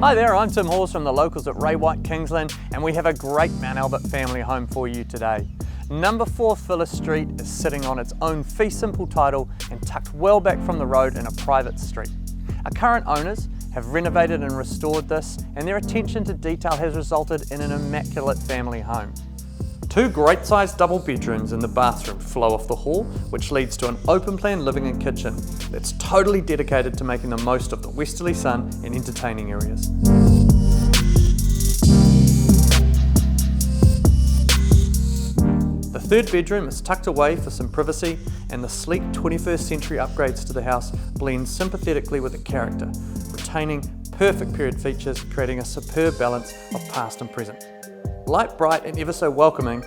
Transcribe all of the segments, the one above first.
Hi there, I'm Tim Hawes from the locals at Ray White Kingsland, and we have a great Mount Albert family home for you today. Number 4 Phyllis Street is sitting on its own fee simple title and tucked well back from the road in a private street. Our current owners have renovated and restored this, and their attention to detail has resulted in an immaculate family home. 2 great sized double bedrooms in the bathroom flow off the hall, which leads to an open plan living and kitchen that's totally dedicated to making the most of the westerly sun and entertaining areas. The 3rd bedroom is tucked away for some privacy, and the sleek 21st century upgrades to the house blend sympathetically with the character, retaining perfect period features, creating a superb balance of past and present. Light, bright and ever so welcoming,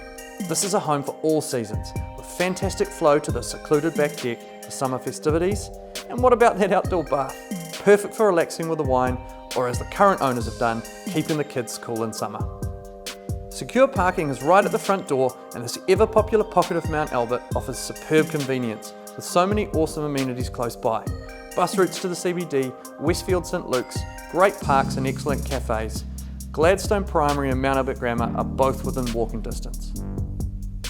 this is a home for all seasons, with fantastic flow to the secluded back deck for summer festivities. And what about that outdoor bath? Perfect for relaxing with a wine, or as the current owners have done, keeping the kids cool in summer. Secure parking is right at the front door, and this ever popular pocket of Mount Albert offers superb convenience, with so many awesome amenities close by. Bus routes to the CBD, Westfield St Luke's, great parks and excellent cafes. Gladstone Primary and Mount Albert Grammar are both within walking distance.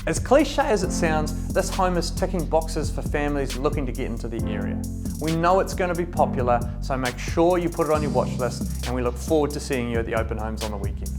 As cliche as it sounds, this home is ticking boxes for families looking to get into the area. We know it's going to be popular, so make sure you put it on your watch list, and we look forward to seeing you at the open homes on the weekend.